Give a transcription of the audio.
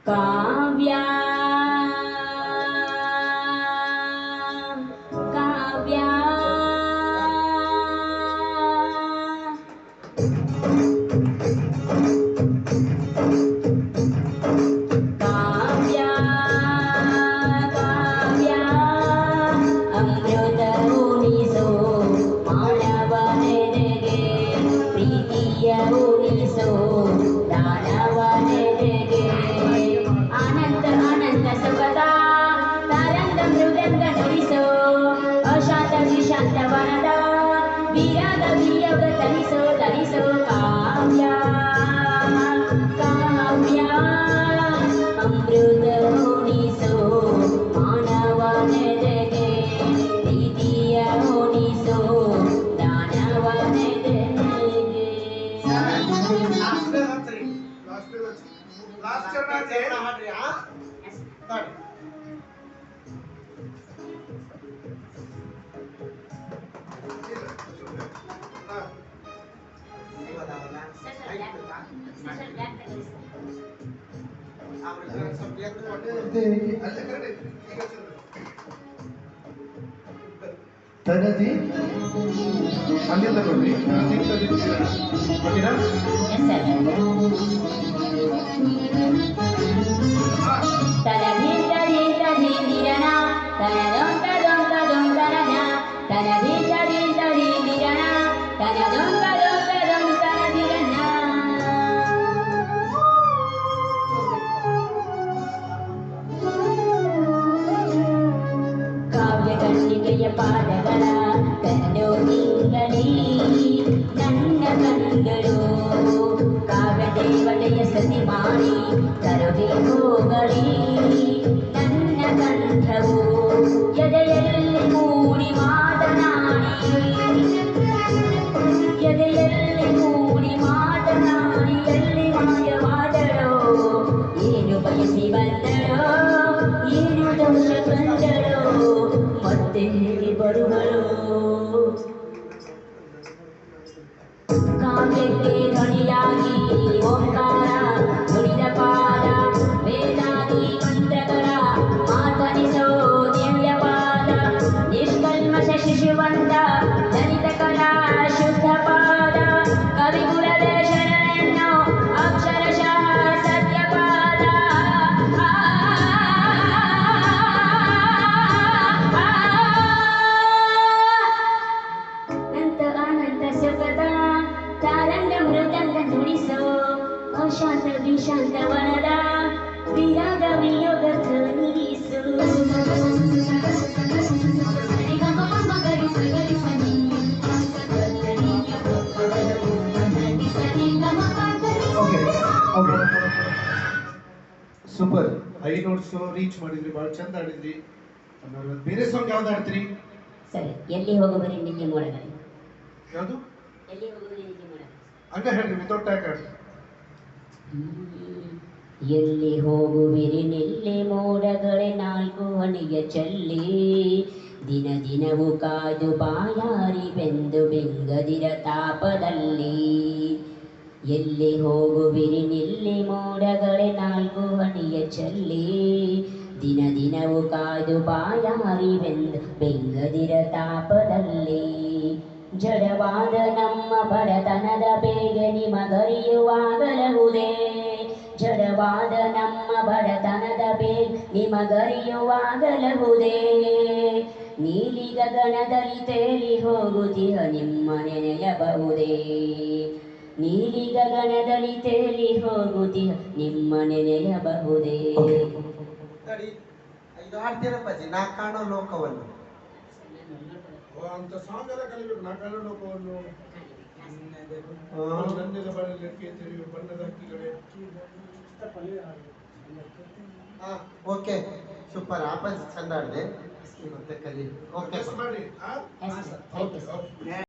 ಕಾವ್ಯ ಕಾವ್ಯ ತನದಿ ಅಲ್ಲಿ ತಗೊಳ್ಳಿ ಓಕೆನಾ ಪಾದಗಳ ಕಣ್ಣು ತಿಂಗಳಿ ನನ್ನ ಕಣ್ಗಳು ಕಾವ್ಯ ದೇವತೆಯ ಸ್ತುತಿ ಮಾಡಿ ಕರುವೆ ಹೋಗಳಿ ನನ್ನ ಕಂಠವು ಎದೆಯಲ್ಲಿ ಮೂಡಿ ಮಾತನಾಡಿ ಎದೆಯಲ್ಲಿ ಮೂಡಿ ಮಾತನಾಡಿ ಎಲ್ಲಿ ಮಾಯವಾದಳೋ ಏನು ಬಯಸಿ ಬಂದಳೋ ಏನು ದೋಷ ಕಂಡಳೋ ಮತ್ತೆ ಬರುಗಳು ಕಾವ್ಯಕ್ಕೆ ಧ್ವನಿಯಾಗಿ ಓಂಕಾರ ನುಡಿದ ಪಾದ ವೇದಾದಿ ಮಂತ್ರಗಳ ಮಾತನಿಸೋ ದಿವ್ಯ ಪಾದ ನಿಷ್ಕಲ್ಮಶ ಶಿಶುವಂತ ಲಲಿತ ಕಲಾ ಶುದ್ಧ ಪಾದ ಕವಿಕುಲದ ಶರಣೆನ್ನೋ ಅಕ್ಷರಶಃ ಸತ್ಯಪಾದ ಶಾಂತ ವಿಶಾಂತ ವರದ ವಿರಾಗ ವಿಯೋಗ ಧ್ವನಿಸು ಸೂಪರ್ 5 ನೋಟ್ಸ್ ರೀಚ್ ಮಾಡಿದ್ರಿ ಬಹಳ ಚಂದ ಆಡಿದ್ರಿ ಬೇರೆ ಸಾಂಗ್ ಯಾವ್ದು ಆಡ್ತೀರಿ ಸರಿ ಎಲ್ಲಿ ಹೋಗುವರಿ ನಿಲ್ಲಿ ಮೋಡಗಳು ಯಾವುದು ಎಲ್ಲಿ ಹೋಗುವರಿ ನಿಲ್ಲಿ ಮೋಡಗಳು ಹಂಗ ಹೇಳ್ರಿ ವಿತೌಟ್ ಟ್ಯಾಕ್ ಎಲ್ಲಿ ಹೋಗುವಿರಿ ನಿಲ್ಲಿ ಮೋಡಗಳೇ ನಾಲ್ಕು ಹನಿಯ ಚಲ್ಲಿ ದಿನ ದಿನವೂ ಕಾದು ಬಾಯಾರಿ ಬೆಂದು ಬೆಂಗದಿರ ತಾಪದಲ್ಲಿ ಎಲ್ಲಿ ಹೋಗುವಿರಿ ನಿಲ್ಲಿ ಮೋಡಗಳೇ ನಾಲ್ಕು ಹನಿಯ ಚಲ್ಲಿ ದಿನ ದಿನವೂ ಕಾದು ಬಾಯಾರಿ ಬೆಂದು ಬೆಂಗದಿರ ತಾಪದಲ್ಲಿ ಜಡವಾದ ನಮ್ಮ ಬಡತನದ ಬೇಗೆ ನಿಮಗರಿಯುವಾಗಲಹುದೇ ಜಡವಾದ ನಮ್ಮ ಬಡತನದ ಬೇಗ ನಿಮಗರಿಯುವಾಗಲಹುದೇ ನೀಲಿ ಗಗನದಲ್ಲಿ ತೇಲಿ ಹೋಗುತ್ತಿಹ ನಿಮ್ಮ ನೆನೆಯಬಹುದೇ ನೀಲಿ ಗಗನದಲ್ಲಿ ತೇಲಿ ಹೋಗುತ್ತಿಹ ನಿಮ್ಮ ನೆನೆಯಬಹುದೇ ಇದು ಹಾಡ್ತೀರಪ್ಪಾಜಿ ನಾ ಕಾಣೋ ಲೋಕವನ್ನು ಅಂತ ಸಾಂಗ್ ಎಲ್ಲ ಕಲಿಬೇಕು ನಾ ಕಾಣೋ ಲೋಕವನ್ನು ನನ್ನೆದ ಬಣ್ಣದ ಹಕ್ಕಿಗಳೇ ಓಕೆ ಸೂಪರ್ ಅಪ್ಪಾಜಿ ಚಂದ ಆಡಿದೆ ಮತ್ತೆ ಕಲಿ ಓಕೆ ಮಾಡಿ yes sir thank you sir